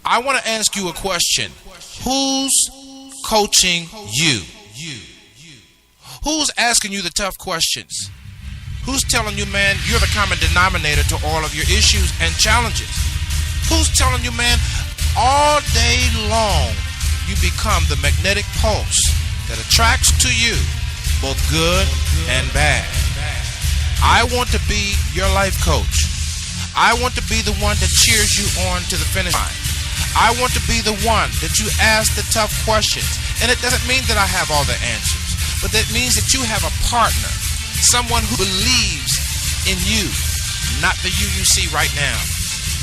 I want to ask you a question. Who's coaching you? Who's asking you the tough questions? Who's telling you, man, you're the common denominator to all of your issues and challenges? Who's telling you, man, all day long you become the magnetic pulse that attracts to you both good and bad? I want to be your life coach. I want to be the one that cheers you on to the finish line. I want to be the one that you ask the tough questions. And it doesn't mean that I have all the answers, but that means that you have a partner, someone who believes in you, not the you see right now,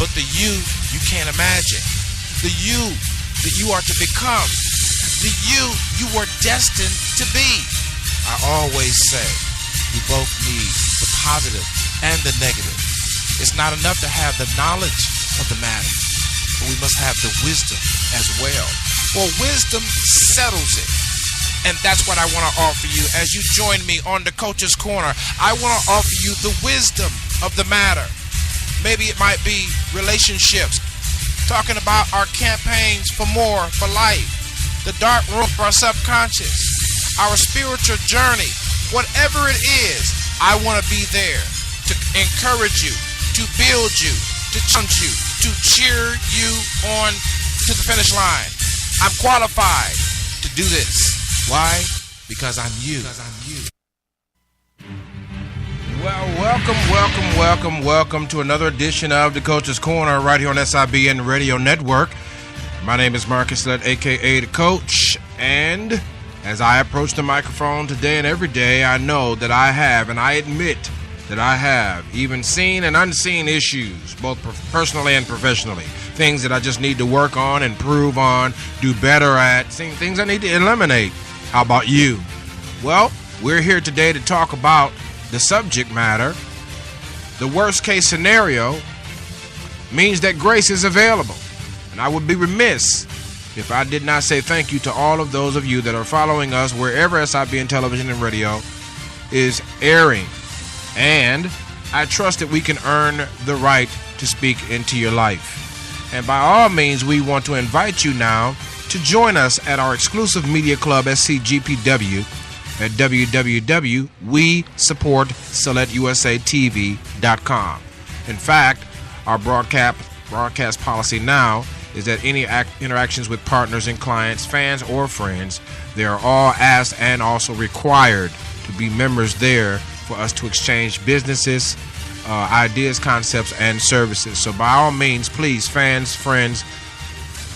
but the you can't imagine, the you that you are to become, the you were destined to be. I always say we both need the positive and the negative. It's not enough to have the knowledge of the matter, but we must have the wisdom as well. For wisdom settles it. And that's what I want to offer you as you join me on the Coach's Corner. I want to offer you the wisdom of the matter. Maybe it might be relationships, talking about our campaigns for more, for life, the dark room for our subconscious, our spiritual journey. Whatever it is, I want to be there to encourage you, to build you, to challenge you, to cheer you on to the finish line. I'm qualified to do this. Why? Because I'm you. Well, welcome to another edition of the Coach's Corner right here on SIBN Radio Network. My name is Marcus Lett, a.k.a. The Coach, and as I approach the microphone today and every day, I know that I have, and I admit that I have, even seen and unseen issues, both personally and professionally. Things that I just need to work on, improve on, do better at, things I need to eliminate. How about you? Well, we're here today to talk about the subject matter. The worst case scenario means that grace is available. And I would be remiss if I did not say thank you to all of those of you that are following us wherever SIBN television and radio is airing. And I trust that we can earn the right to speak into your life. And by all means, we want to invite you now to join us at our exclusive media club, SCGPW, at www.WeSupportSelectUSATV.com. In fact, our broadcast policy now is that any interactions with partners and clients, fans or friends, they are all asked and also required to be members there for us to exchange businesses, ideas, concepts, and services. So by all means, please, fans, friends,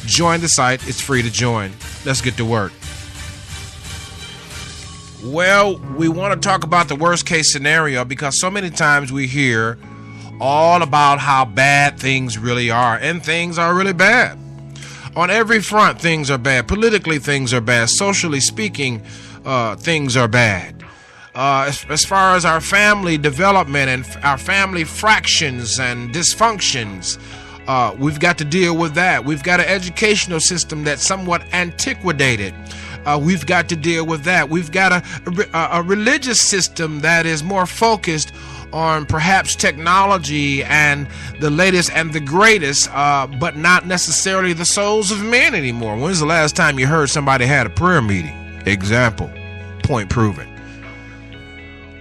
join the site. It's free to join. Let's get to work. Well, we want to talk about the worst case scenario because so many times we hear all about how bad things really are, and things are really bad. On every front, things are bad. Politically, things are bad. Socially speaking, things are bad. As far as our family development and our family fractions and dysfunctions, we've got to deal with that. We've got an educational system that's somewhat antiquated. We've got to deal with that. We've got a religious system that is more focused on perhaps technology and the latest and the greatest, but not necessarily the souls of men anymore. When's the last time you heard somebody had a prayer meeting? Example, point proven.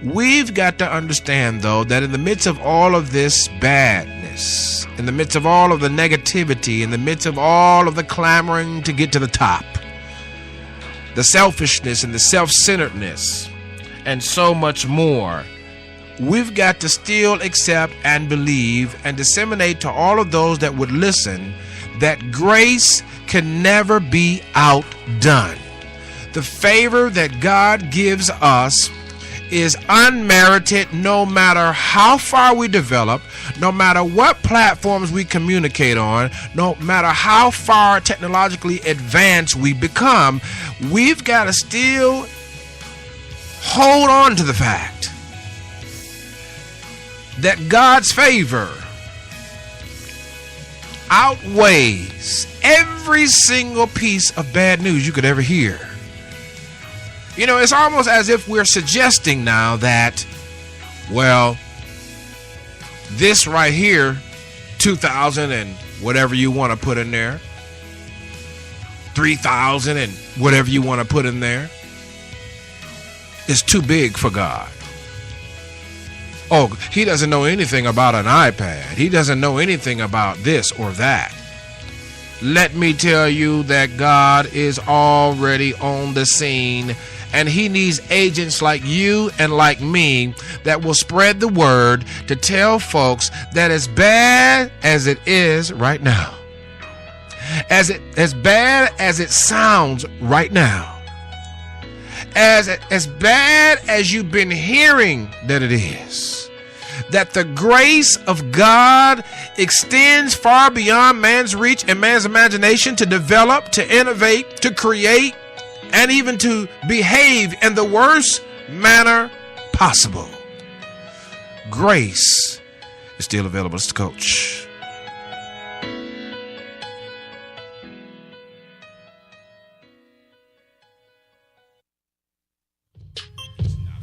We've got to understand, though, that in the midst of all of this badness, in the midst of all of the negativity, in the midst of all of the clamoring to get to the top, the selfishness and the self-centeredness, and so much more, we've got to still accept and believe and disseminate to all of those that would listen that grace can never be outdone. The favor that God gives us is unmerited, no matter how far we develop, no matter what platforms we communicate on, no matter how far technologically advanced we become. We've got to still hold on to the fact that God's favor outweighs every single piece of bad news you could ever hear. You know, it's almost as if we're suggesting now that, well, this right here, 2000 and whatever you want to put in there, 3,000 and whatever you want to put in there. It's too big for God. Oh, he doesn't know anything about an iPad. He doesn't know anything about this or that. Let me tell you that God is already on the scene, and he needs agents like you and like me that will spread the word to tell folks that as bad as it is right now, as bad as it sounds right now, as bad as you've been hearing that it is, that the grace of God extends far beyond man's reach and man's imagination to develop, to innovate, to create, and even to behave in the worst manner possible. Grace is still available. It's the coach.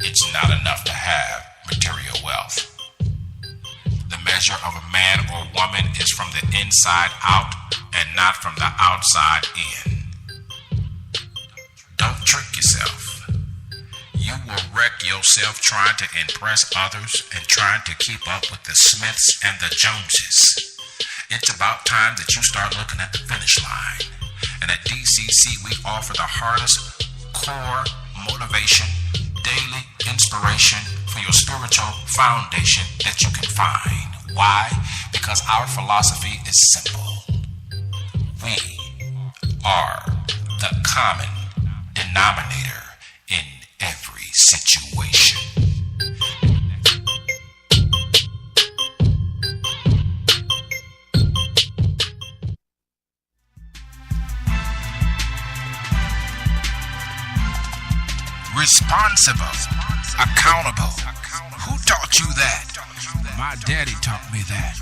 It's not enough to have material wealth. The measure of a man or woman is from the inside out and not from the outside in. Don't trick yourself. You will wreck yourself trying to impress others and trying to keep up with the Smiths and the Joneses. It's about time that you start looking at the finish line. And at DCC, we offer the hardest core motivation, daily inspiration for your spiritual foundation that you can find. Why? Because our philosophy is simple. We are the common denominator in every situation. Responsible, accountable. Who taught you that? My daddy taught me that.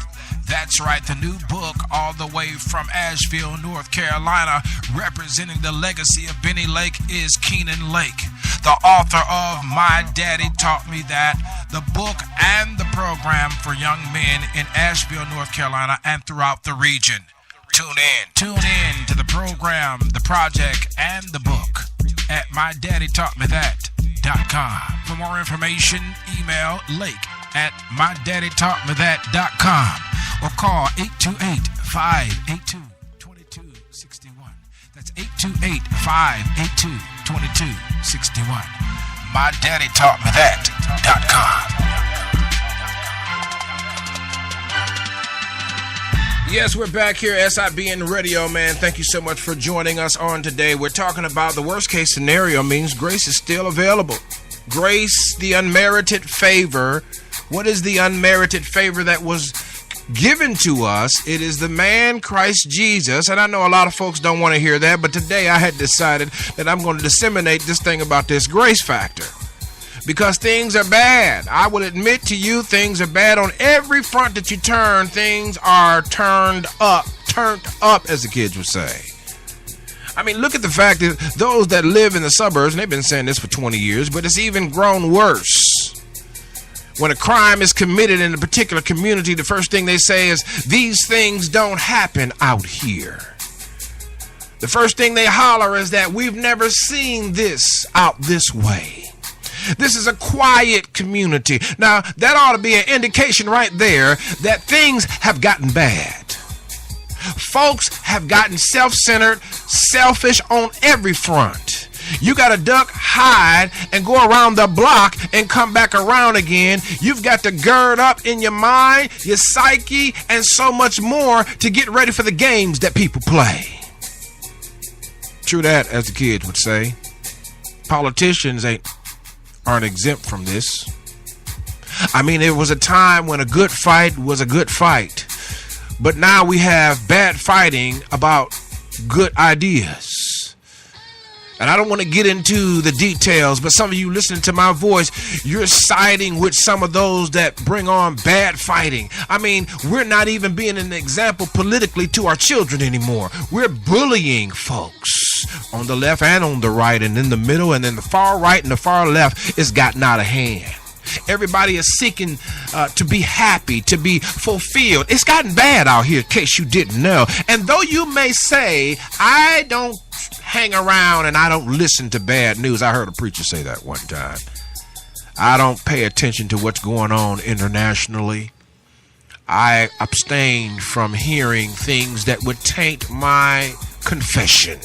That's right, the new book all the way from Asheville, North Carolina, representing the legacy of Benny Lake is Keenan Lake, the author of My Daddy Taught Me That, the book and the program for young men in Asheville, North Carolina, and throughout the region. Tune in to the program, the project, and the book at mydaddytaughtmethat.com. For more information, email lake@mydaddytaughtmethat.com or call 828-582-2261. That's 828-582-2261. mydaddytaughtmethat.com. Yes, we're back here, SIBN Radio, man. Thank you so much for joining us on today. We're talking about the worst case scenario means grace is still available. Grace, the unmerited favor. What is the unmerited favor that was given to us? It is the man Christ Jesus. And I know a lot of folks don't want to hear that, but today I had decided that I'm going to disseminate this thing about this grace factor. Because things are bad. I will admit to you, things are bad on every front that you turn. Things are turned up, as the kids would say. I mean, look at the fact that those that live in the suburbs, and they've been saying this for 20 years, but it's even grown worse. When a crime is committed in a particular community, the first thing they say is, these things don't happen out here. The first thing they holler is that we've never seen this out this way. This is a quiet community. Now, that ought to be an indication right there that things have gotten bad. Folks have gotten self-centered, selfish on every front. You got to duck, hide, and go around the block and come back around again. You've got to gird up in your mind, your psyche, and so much more to get ready for the games that people play. True that, as the kids would say. Politicians aren't exempt from this. I mean, there was a time when a good fight was a good fight, but now we have bad fighting about good ideas. And I don't want to get into the details, but some of you listening to my voice, you're siding with some of those that bring on bad fighting. I mean, we're not even being an example politically to our children anymore. We're bullying folks on the left and on the right and in the middle, and then the far right and the far left is gotten out of hand. Everybody is seeking to be happy, to be fulfilled. It's gotten bad out here, in case you didn't know. And though you may say, I don't hang around and I don't listen to bad news. I heard a preacher say that one time. I don't pay attention to what's going on internationally. I abstain from hearing things that would taint my confession.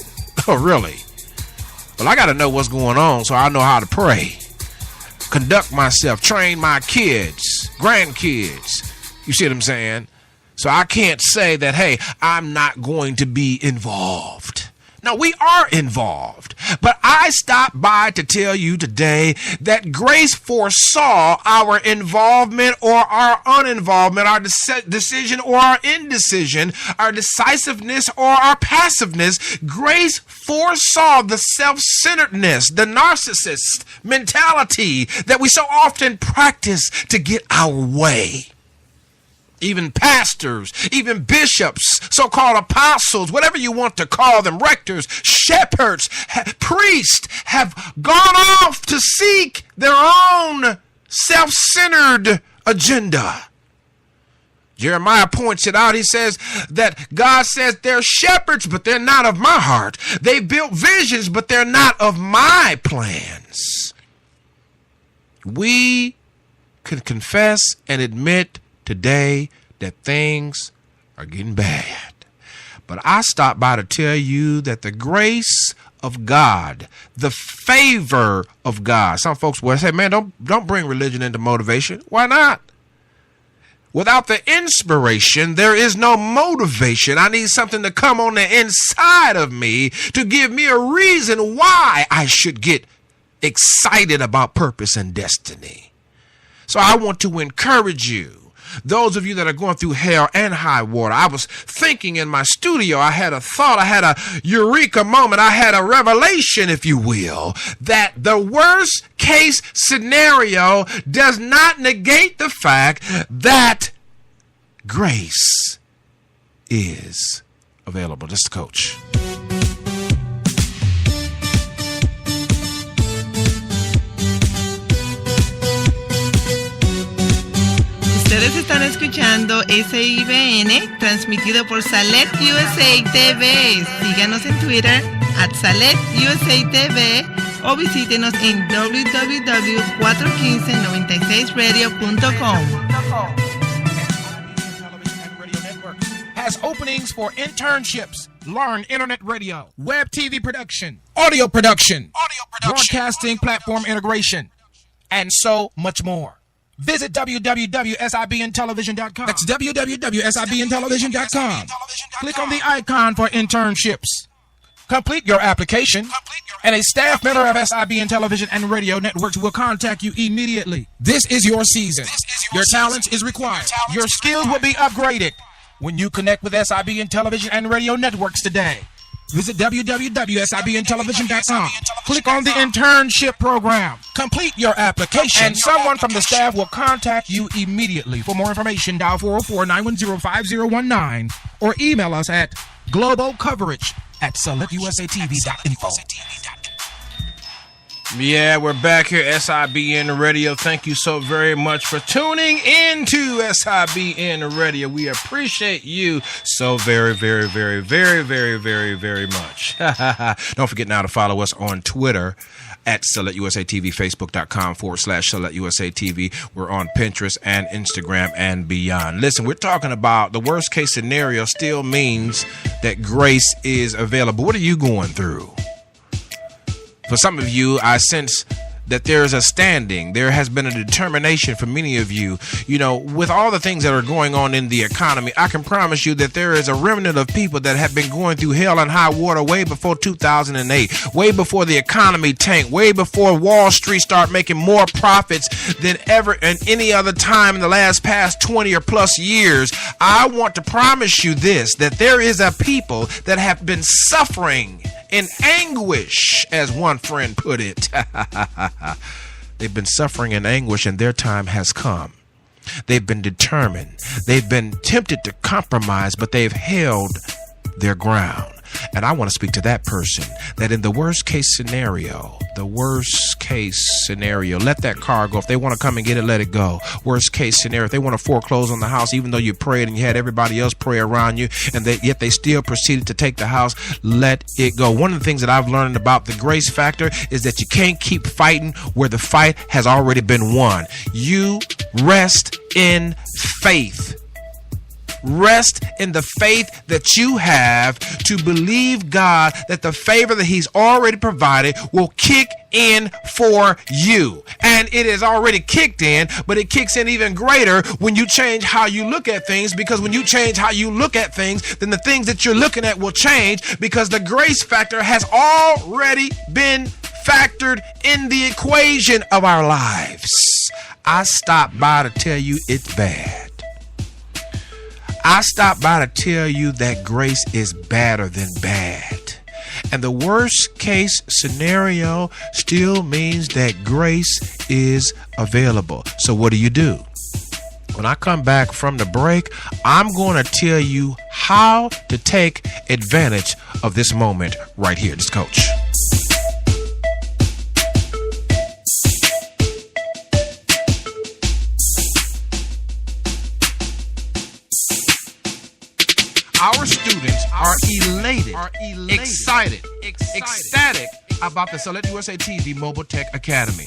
Oh, really? Well, I got to know what's going on so I know how to pray, conduct myself, train my kids, grandkids. You see what I'm saying? So I can't say that, hey, I'm not going to be involved. No, we are involved. But I stopped by to tell you today that grace foresaw our involvement or our uninvolvement, our decision or our indecision, our decisiveness or our passiveness. Grace foresaw the self-centeredness, the narcissist mentality that we so often practice to get our way. Even pastors, even bishops, so-called apostles, whatever you want to call them, rectors, shepherds, priests, have gone off to seek their own self-centered agenda. Jeremiah points it out. He says that God says they're shepherds, but they're not of my heart. They built visions, but they're not of my plans. We can confess and admit today that things are getting bad. But I stopped by to tell you that the grace of God, the favor of God. Some folks will say, man, don't bring religion into motivation. Why not? Without the inspiration, there is no motivation. I need something to come on the inside of me to give me a reason why I should get excited about purpose and destiny. So I want to encourage you, those of you that are going through hell and high water. I was thinking in my studio, I had a thought, I had a eureka moment, I had a revelation, if you will, that the worst case scenario does not negate the fact that grace is available. This is the coach. Ustedes están escuchando SIBN, transmitido por Salet USA TV. Síganos en Twitter @Salet USA TV o visítenos en www.41596radio.com. Has openings for internships. Learn internet radio, web TV production, audio production, broadcasting platform integration, and so much more. Visit www.sibntelevision.com. That's www.sibntelevision.com. Click on the icon for internships. Complete your application, and a staff member of SIBN Television and Radio Networks will contact you immediately. This is your season. Your talent is required. Your skills will be upgraded when you connect with SIBN Television and Radio Networks today. Visit www.sibntelevision.com. Click on the internship program. Complete your application, and someone from the staff will contact you immediately. For more information, dial 404-910-5019 or email us at globalcoverage@selectusatv.info. Yeah, we're back here, SIBN Radio. Thank you so very much for tuning in to SIBN Radio. We appreciate you so very, very, very, very, very, very, very much. Don't forget now to follow us on Twitter @SelectUSATV, Facebook.com/SelectUSATV. We're on Pinterest and Instagram and beyond. Listen, we're talking about the worst case scenario still means that grace is available. What are you going through? For some of you, I sense that there is a standing. There has been a determination for many of you. You know, with all the things that are going on in the economy, I can promise you that there is a remnant of people that have been going through hell and high water way before 2008, way before the economy tanked, way before Wall Street started making more profits than ever in any other time in the past 20 or plus years. I want to promise you this, that there is a people that have been suffering in anguish, as one friend put it. They've been suffering in anguish, and their time has come. They've been determined. They've been tempted to compromise, but they've held their ground. And I want to speak to that person that in the worst case scenario, the worst case scenario. Let that car go. If they want to come and get it, let it go. Worst case scenario. If they want to foreclose on the house, even though you prayed and you had everybody else pray around you, and yet they still proceeded to take the house, let it go. One of the things that I've learned about the grace factor is that you can't keep fighting where the fight has already been won. You rest in faith. Rest in the faith that you have to believe God that the favor that he's already provided will kick in for you. And it is already kicked in, but it kicks in even greater when you change how you look at things, because when you change how you look at things, then the things that you're looking at will change, because the grace factor has already been factored in the equation of our lives. I stopped by to tell you it's bad. I stopped by to tell you that grace is better than bad. And the worst case scenario still means that grace is available. So what do? When I come back from the break, I'm going to tell you how to take advantage of this moment right here. This Coach. Our students are elated, excited, ecstatic about the Select USA TV Mobile Tech Academy.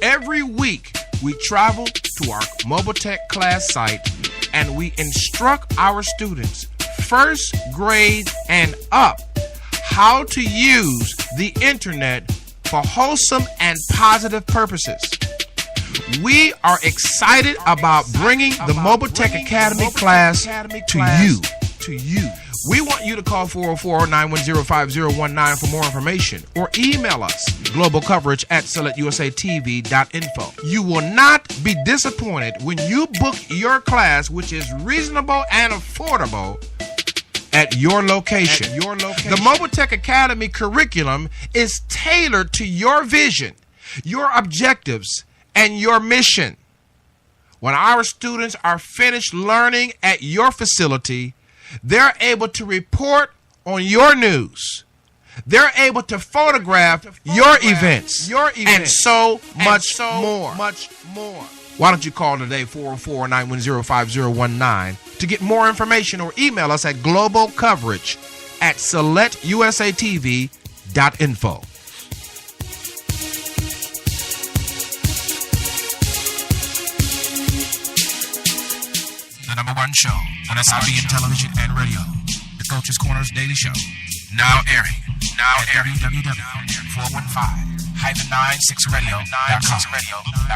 Every week, we travel to our Mobile Tech class site and we instruct our students, first grade and up, how to use the internet for wholesome and positive purposes. We are excited about bringing the Mobile Tech Academy class to you. We want you to call 404-910-5019 for more information, or email us globalcoverage@selectusatv.info. You will not be disappointed when you book your class, which is reasonable and affordable, at your location. The Mobile Tech Academy curriculum is tailored to your vision, your objectives, and your mission. When our students are finished learning at your facility, they're able to report on your news. They're able to photograph your events, and so much more. Why don't you call today, 404-910-5019, to get more information, or email us at globalcoverage@selectusatv.info. Number one show on SIB in television and radio, the Coach's Corners Daily Show, now airing at www.415-96radio.com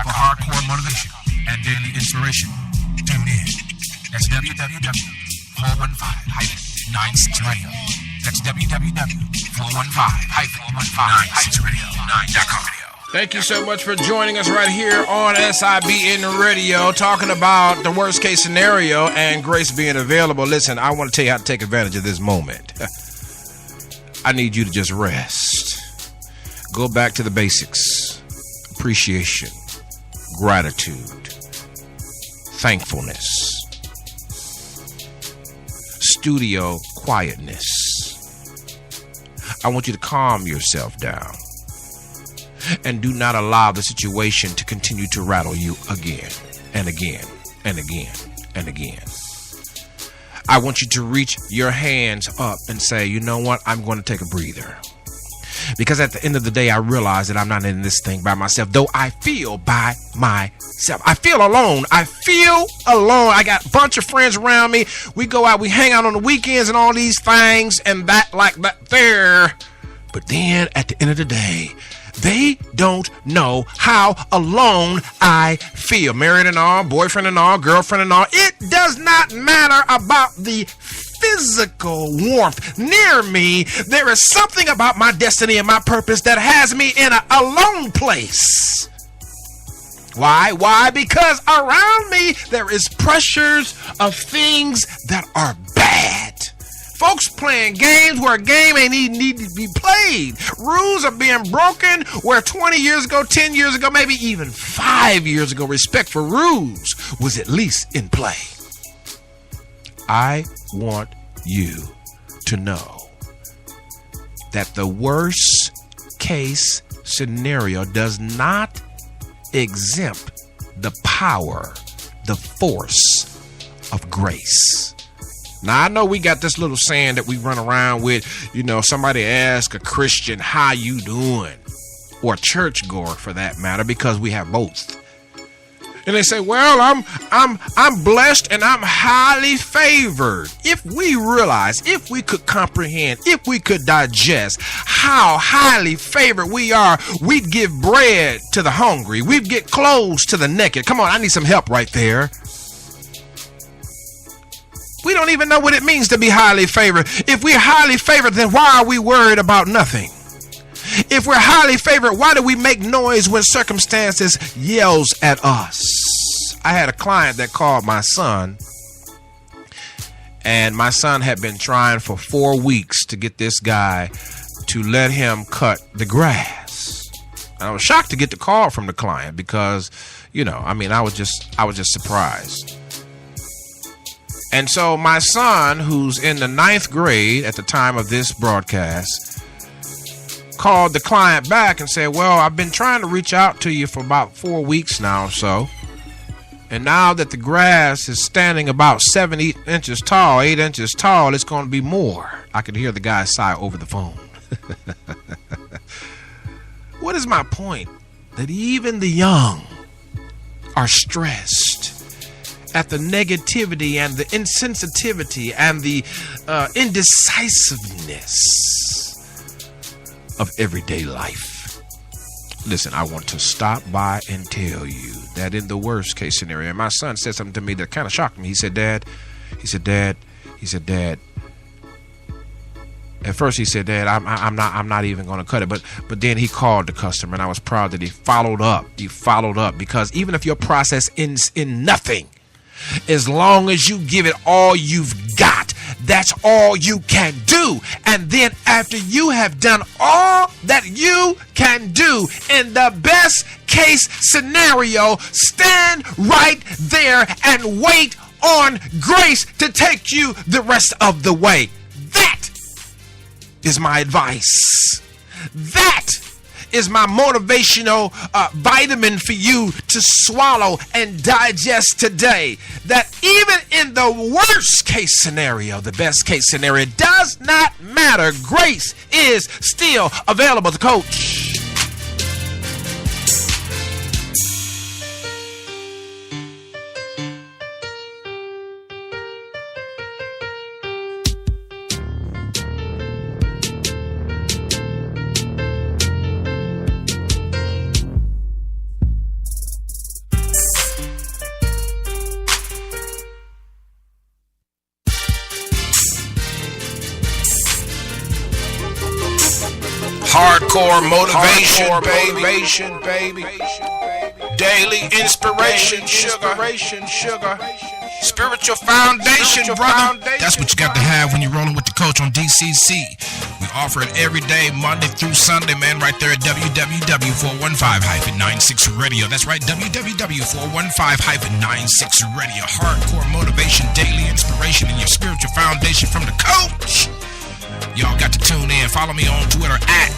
for hardcore motivation and daily inspiration. Tune in. That's www.415-96radio. That's www.415-96radio.com. Thank you so much for joining us right here on SIBN Radio, talking about the worst case scenario and grace being available. Listen, I want to tell you how to take advantage of this moment. I need you to just rest. Go back to the basics. Appreciation, gratitude, thankfulness, studio quietness. I want you to calm yourself down. And do not allow the situation to continue to rattle you again and again and again and again. I want you to reach your hands up and say, you know what? I'm going to take a breather. Because at the end of the day, I realize that I'm not in this thing by myself. Though I feel by myself. I feel alone. I got a bunch of friends around me. We go out, we hang out on the weekends and all these things and that like that there. But then at the end of the day, they don't know how alone I feel. Married and all, boyfriend and all, girlfriend and all. It does not matter about the physical warmth near me. There is something about my destiny and my purpose that has me in an alone place. Why? Because around me there is pressures of things that are bad. Folks playing games where a game ain't even need to be played. Rules are being broken where 20 years ago, 10 years ago, maybe even 5 years ago, respect for rules was at least in play. I want you to know that the worst case Senario does not exempt the power, the force of grace. Now, I know we got this little saying that we run around with, somebody ask a Christian, how you doing? Or a churchgoer for that matter, because we have both. And they say, well, I'm blessed and I'm highly favored. If we realize, if we could comprehend, if we could digest how highly favored we are, we'd give bread to the hungry. We'd get clothes to the naked. Come on, I need some help right there. We don't even know what it means to be highly favored. If we're highly favored, then why are we worried about nothing? If we're highly favored, why do we make noise when circumstances yells at us? I had a client that called my son, and my son had been trying for 4 weeks to get this guy to let him cut the grass. And I was shocked to get the call from the client because, I was just surprised. And so my son, who's in the 9th grade at the time of this broadcast, called the client back and said, well, I've been trying to reach out to you for about 4 weeks now or so. And now that the grass is standing about 8 inches tall, it's going to be more. I could hear the guy sigh over the phone. What is my point? That even the young are stressed at the negativity and the insensitivity and the indecisiveness of everyday life. Listen, I want to stop by and tell you that in the worst case scenario, my son said something to me that kind of shocked me. He said, Dad, at first he said, Dad, I'm not even going to cut it. But then he called the customer, and I was proud that he followed up. Because even if your process ends in nothing, as long as you give it all you've got, that's all you can do. And then after you have done all that you can do, in the best case scenario, stand right there and wait on grace to take you the rest of the way. That is my advice. That is my motivational vitamin for you to swallow and digest today. That even in the worst case scenario, the best case scenario does not matter. Grace is still available to coach. Hardcore motivation, baby. Daily inspiration, sugar. Spiritual foundation, brother. That's what you got to have when you're rolling with the coach on DCC. We offer it every day, Monday through Sunday, man, right there at www.415-96radio. That's right, www.415-96radio. Hardcore motivation, daily inspiration, and your spiritual foundation from the coach. Y'all got to tune in. Follow me on Twitter at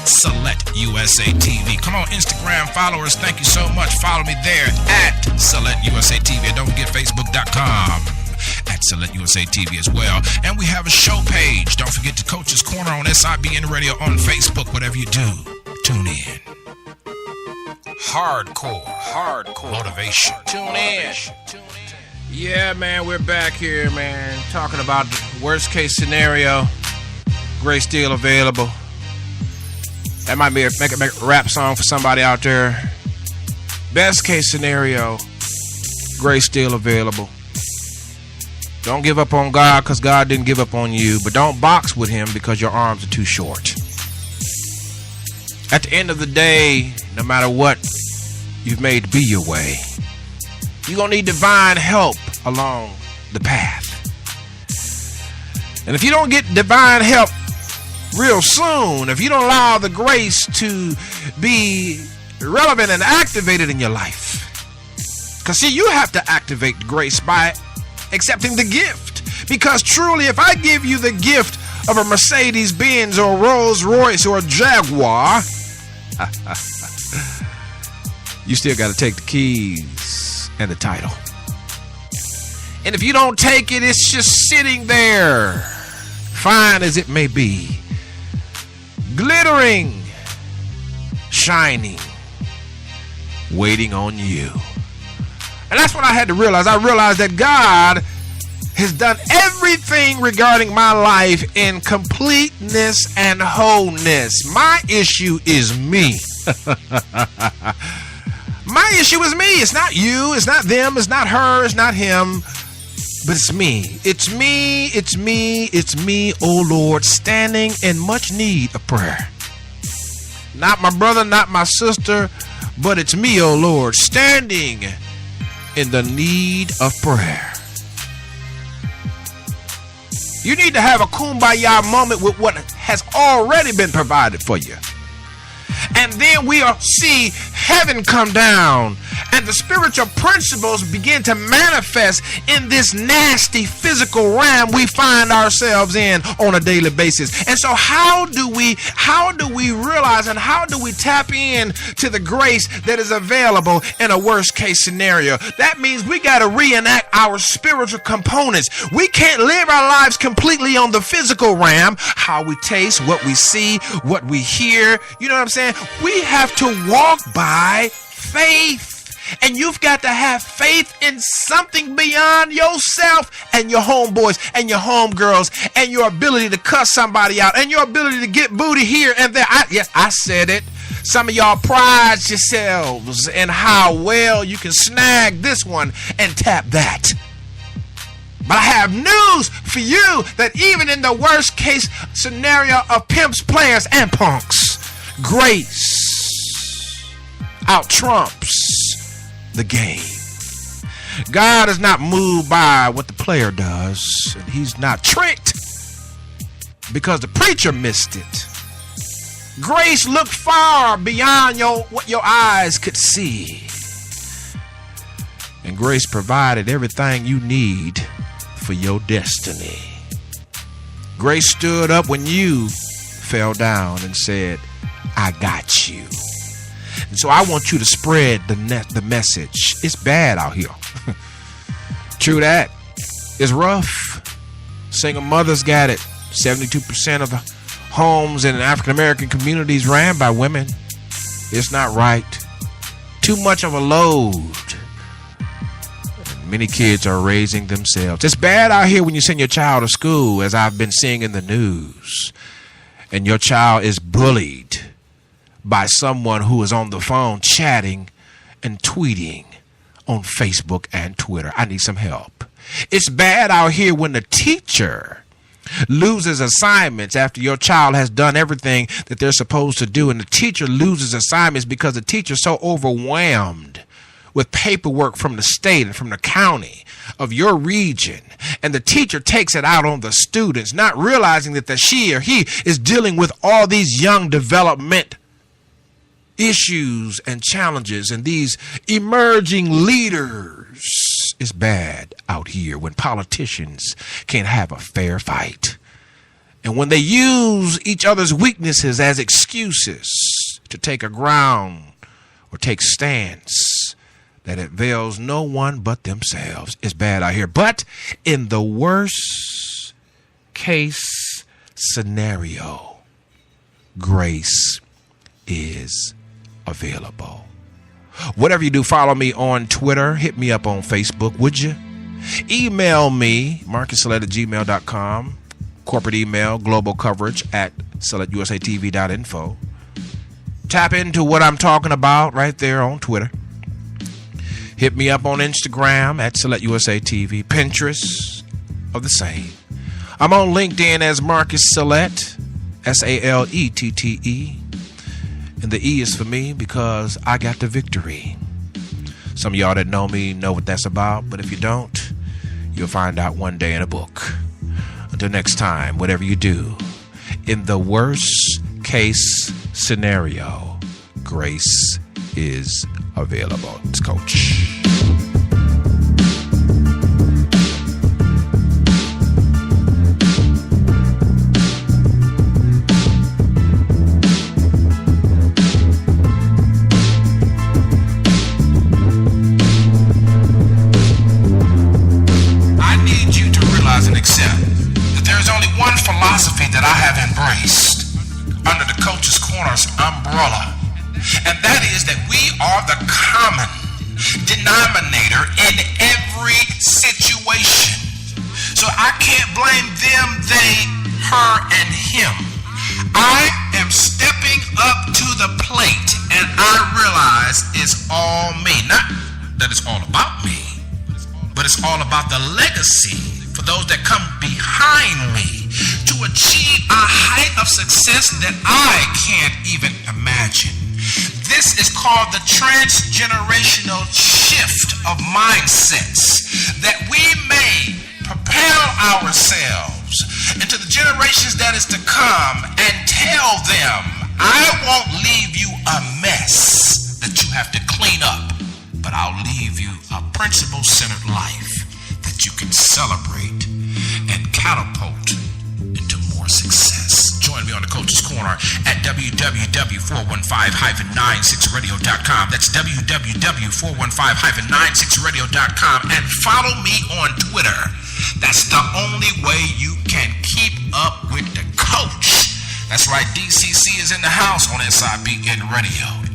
SelectUSATV. Come on, Instagram followers. Thank you so much. Follow me there at SelectUSATV. And don't forget Facebook.com at SelectUSATV as well. And we have a show page. Don't forget the Coach's Corner on SIBN Radio on Facebook. Whatever you do, tune in. Hardcore motivation. Tune in. Yeah, man, we're back here, man, talking about the worst case scenario. Grace still available. That might be make a rap song for somebody out there. Best case scenario, grace still available. Don't give up on God because God didn't give up on you, but don't box with him because your arms are too short. At the end of the day, no matter what you've made to be your way, you're going to need divine help along the path. And if you don't get divine help real soon, if you don't allow the grace to be relevant and activated in your life, because see, you have to activate grace by accepting the gift. Because truly, if I give you the gift of a Mercedes-Benz or a Rolls-Royce or a Jaguar, You still got to take the keys and the title. And if you don't take it, it's just sitting there, fine as it may be, glittering, shining, waiting on you. And that's what I had to realize. I realized that God has done everything regarding my life in completeness and wholeness. My issue is me. My issue is me. It's not you. It's not them. It's not her. It's not him. But it's me. It's me. It's me. It's me, oh Lord, standing in much need of prayer. Not my brother, not my sister, but it's me, oh Lord, standing in the need of prayer. You need to have a kumbaya moment with what has already been provided for you. And then we'll see heaven come down and the spiritual principles begin to manifest in this nasty physical realm we find ourselves in on a daily basis. And so how do we realize and how do we tap in to the grace that is available in a worst case scenario? That means we got to reenact our spiritual components. We can't live our lives completely on the physical realm, how we taste, what we see, what we hear. You know what I'm saying? We have to walk by faith. And you've got to have faith in something beyond yourself and your homeboys and your homegirls and your ability to cuss somebody out and your ability to get booty here and there. I said it. Some of y'all pride yourselves in how well you can snag this one and tap that. But I have news for you that even in the worst case scenario of pimps, players, and punks, grace out trumps the game. God is not moved by what the player does, and he's not tricked because the preacher missed it. Grace looked far beyond what your eyes could see, and grace provided everything you need for your destiny. Grace stood up when you fell down and said, I got you. And so I want you to spread the message. It's bad out here. True that. It's rough. Single mothers got it. 72% of the homes in African American communities ran by women. It's not right. Too much of a load. Many kids are raising themselves. It's bad out here when you send your child to school, as I've been seeing in the news, and your child is bullied by someone who is on the phone chatting and tweeting on Facebook and Twitter. I need some help. It's bad out here when the teacher loses assignments after your child has done everything that they're supposed to do, and the teacher loses assignments because the teacher's so overwhelmed with paperwork from the state and from the county of your region, and the teacher takes it out on the students, not realizing that she or he is dealing with all these young development issues and challenges and these emerging leaders. It's bad out here when politicians can't have a fair fight, and when they use each other's weaknesses as excuses to take a ground or take stance that avails no one but themselves. It's bad out here. But in the worst case scenario, grace is available. Whatever you do, follow me on Twitter. Hit me up on Facebook, would you? Email me, marcusselett@gmail.com. Corporate email, global coverage at sellettusatv.info. Tap into what I'm talking about right there on Twitter. Hit me up on Instagram at sellettusatv. Pinterest of the same. I'm on LinkedIn as Marcus Sellett, Salette. And the E is for me because I got the victory. Some of y'all that know me know what that's about, but if you don't, you'll find out one day in a book. Until next time, whatever you do, in the worst case scenario, grace is available. It's Coach. philosophy that I have embraced under the Coach's Corner's umbrella, and that is that we are the common denominator in every situation. So I can't blame them, they, her, and him. I am stepping up to the plate, and I realize it's all me. Not that it's all about me, but it's all about the legacy for those that come behind me to achieve a height of success that I can't even imagine. This is called the transgenerational shift of mindsets, that we may propel ourselves into the generations that is to come and tell them, I won't leave you a mess that you have to clean up, but I'll leave you a principle-centered life that you can celebrate and catapult into more success. Join me on the Coach's Corner at www.415-96radio.com. That's www.415-96radio.com, and follow me on Twitter. That's the only way you can keep up with the coach. That's right, DCC is in the house on SIBN Radio.